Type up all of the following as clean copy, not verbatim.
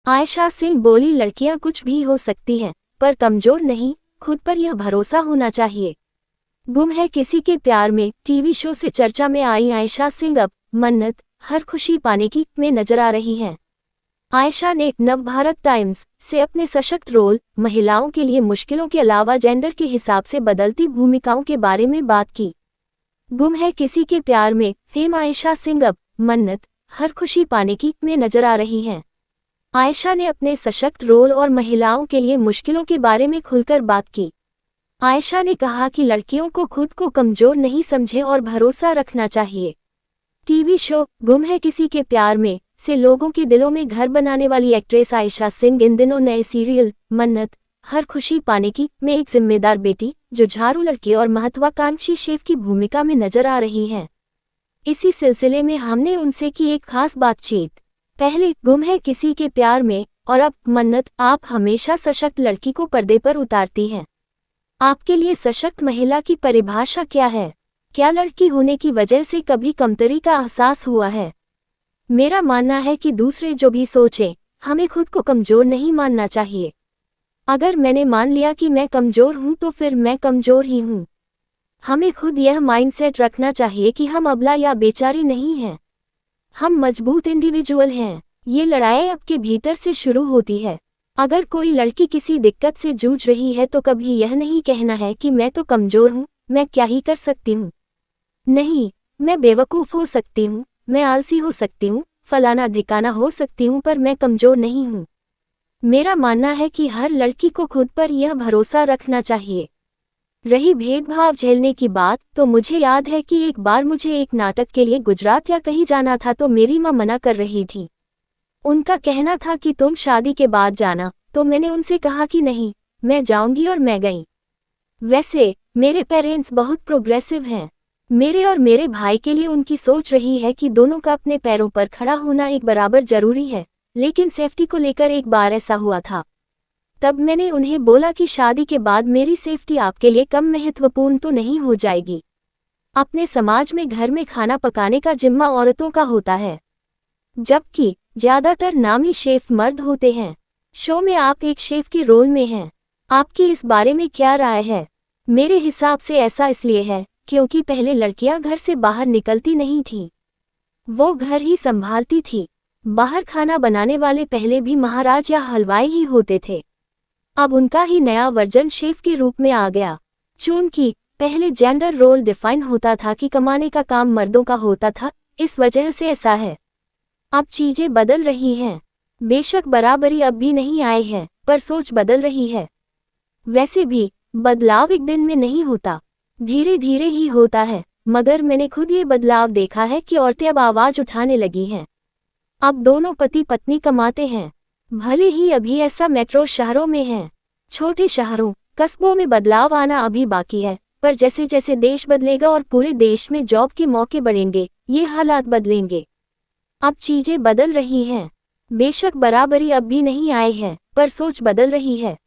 आयशा सिंह बोली, लड़कियां कुछ भी हो सकती हैं पर कमजोर नहीं, खुद पर यह भरोसा होना चाहिए। गुम है किसी के प्यार में टीवी शो से चर्चा में आई आयशा सिंह अब मन्नत हर खुशी पाने की में नजर आ रही हैं। आयशा ने नवभारत टाइम्स से अपने सशक्त रोल, महिलाओं के लिए मुश्किलों के अलावा जेंडर के हिसाब से बदलती भूमिकाओं के बारे में बात की। गुम है किसी के प्यार में फेम आयशा सिंह अब मन्नत हर खुशी पाने की में नजर आ रही हैं। आयशा ने अपने सशक्त रोल और महिलाओं के लिए मुश्किलों के बारे में खुलकर बात की। आयशा ने कहा कि लड़कियों को खुद को कमजोर नहीं समझे और भरोसा रखना चाहिए। टीवी शो गुम है किसी के प्यार में से लोगों के दिलों में घर बनाने वाली एक्ट्रेस आयशा सिंह इन दिनों नए सीरियल मन्नत हर खुशी पाने की में एक जिम्मेदार बेटी, जुझारू लड़की और महत्वाकांक्षी शेफ की भूमिका में नजर आ रही हैं। इसी सिलसिले में हमने उनसे की एक खास बातचीत। पहले गुम है किसी के प्यार में और अब मन्नत, आप हमेशा सशक्त लड़की को पर्दे पर उतारती हैं। आपके लिए सशक्त महिला की परिभाषा क्या है? क्या लड़की होने की वजह से कभी कमतरी का एहसास हुआ है? मेरा मानना है कि दूसरे जो भी सोचें, हमें खुद को कमजोर नहीं मानना चाहिए। अगर मैंने मान लिया कि मैं कमजोर हूं तो फिर मैं कमजोर ही हूं। हमें खुद यह माइंडसेट रखना चाहिए कि हम अबला या बेचारी नहीं हैं। हम मजबूत इंडिविजुअल हैं। ये लड़ाई आपके भीतर से शुरू होती है। अगर कोई लड़की किसी दिक्कत से जूझ रही है तो कभी यह नहीं कहना है कि मैं तो कमजोर हूँ, मैं क्या ही कर सकती हूँ। नहीं, मैं बेवकूफ़ हो सकती हूँ, मैं आलसी हो सकती हूँ, फलाना ढिकाना हो सकती हूँ, पर मैं कमजोर नहीं हूँ। मेरा मानना है कि हर लड़की को खुद पर यह भरोसा रखना चाहिए। रही भेदभाव झेलने की बात, तो मुझे याद है कि एक बार मुझे एक नाटक के लिए गुजरात या कहीं जाना था तो मेरी माँ मना कर रही थी। उनका कहना था कि तुम शादी के बाद जाना, तो मैंने उनसे कहा कि नहीं, मैं जाऊंगी और मैं गई। वैसे मेरे पेरेंट्स बहुत प्रोग्रेसिव हैं। मेरे और मेरे भाई के लिए उनकी सोच रही है कि दोनों का अपने पैरों पर खड़ा होना एक बराबर जरूरी है, लेकिन सेफ्टी को लेकर एक बार ऐसा हुआ था। तब मैंने उन्हें बोला कि शादी के बाद मेरी सेफ्टी आपके लिए कम महत्वपूर्ण तो नहीं हो जाएगी। अपने समाज में घर में खाना पकाने का जिम्मा औरतों का होता है, जबकि ज्यादातर नामी शेफ मर्द होते हैं। शो में आप एक शेफ के रोल में हैं। आपकी इस बारे में क्या राय है? मेरे हिसाब से ऐसा इसलिए है क्योंकि पहले लड़कियां घर से बाहर निकलती नहीं थीं। वो घर ही संभालती थी। बाहर खाना बनाने वाले पहले भी महाराज या हलवाई ही होते थे। अब उनका ही नया वर्जन शेफ के रूप में आ गया। चूंकि पहले जेंडर रोल डिफाइन होता था कि कमाने का काम मर्दों का होता था, इस वजह से ऐसा है। अब चीजें बदल रही हैं। बेशक बराबरी अब भी नहीं आई है, पर सोच बदल रही है। वैसे भी बदलाव एक दिन में नहीं होता, धीरे धीरे ही होता है। मगर मैंने खुद ये बदलाव देखा है कि औरतें अब आवाज उठाने लगी हैं। अब दोनों पति पत्नी कमाते हैं। भले ही अभी ऐसा मेट्रो शहरों में है, छोटे शहरों कस्बों में बदलाव आना अभी बाकी है, पर जैसे जैसे देश बदलेगा और पूरे देश में जॉब के मौके बढ़ेंगे, ये हालात बदलेंगे। अब चीजें बदल रही हैं। बेशक बराबरी अब भी नहीं आई है, पर सोच बदल रही है।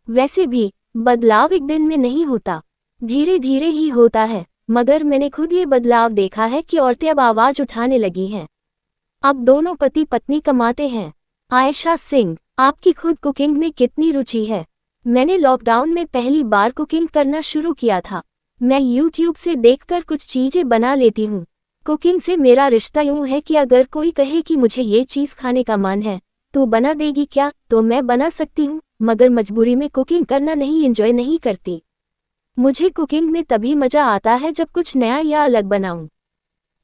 वैसे भी बदलाव एक दिन में नहीं होता, धीरे धीरे ही होता है। मगर मैंने खुद ये बदलाव देखा है कि औरतें अब आवाज उठाने लगी हैं। अब दोनों पति पत्नी कमाते हैं। आयशा सिंह, आपकी खुद कुकिंग में कितनी रुचि है? मैंने लॉकडाउन में पहली बार कुकिंग करना शुरू किया था। मैं यूट्यूब से देखकर कुछ चीजें बना लेती हूँ। कुकिंग से मेरा रिश्ता यूं है कि अगर कोई कहे कि मुझे ये चीज़ खाने का मन है, तो बना देगी क्या, तो मैं बना सकती हूँ, मगर मजबूरी में कुकिंग करना नहीं एंजॉय नहीं करती। मुझे कुकिंग में तभी मज़ा आता है जब कुछ नया या अलग बनाऊँ।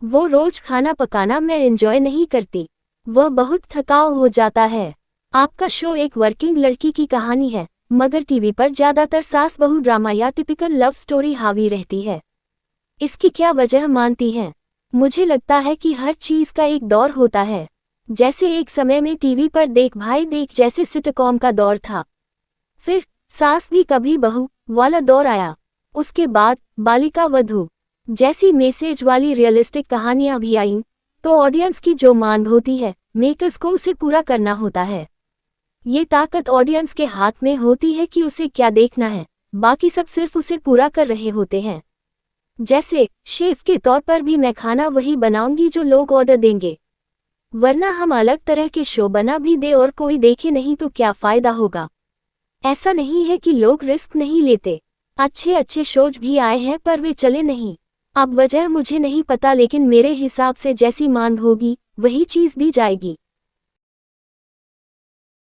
वो रोज खाना पकाना मैं एंजॉय नहीं करती, वह बहुत थकाऊ हो जाता है। आपका शो एक वर्किंग लड़की की कहानी है, मगर टीवी पर ज़्यादातर सास बहू ड्रामा या टिपिकल लव स्टोरी हावी रहती है। इसकी क्या वजह मानती हैं? मुझे लगता है कि हर चीज़ का एक दौर होता है। जैसे एक समय में टीवी पर देख भाई देख जैसे सिटकॉम का दौर था, फिर सास भी कभी बहू वाला दौर आया। उसके बाद बालिका वधू जैसी मैसेज वाली रियलिस्टिक कहानियां भी आईं। तो ऑडियंस की जो मांग होती है, मेकर्स को उसे पूरा करना होता है। ये ताकत ऑडियंस के हाथ में होती है कि उसे क्या देखना है, बाकी सब सिर्फ उसे पूरा कर रहे होते हैं। जैसे शेफ के तौर पर भी मैं खाना वही बनाऊंगी जो लोग ऑर्डर देंगे। वरना हम अलग तरह के शो बना भी दे और कोई देखे नहीं तो क्या फ़ायदा होगा। ऐसा नहीं है कि लोग रिस्क नहीं लेते, अच्छे अच्छे शोज भी आए हैं पर वे चले नहीं। अब वजह मुझे नहीं पता, लेकिन मेरे हिसाब से जैसी मांग होगी वही चीज़ दी जाएगी।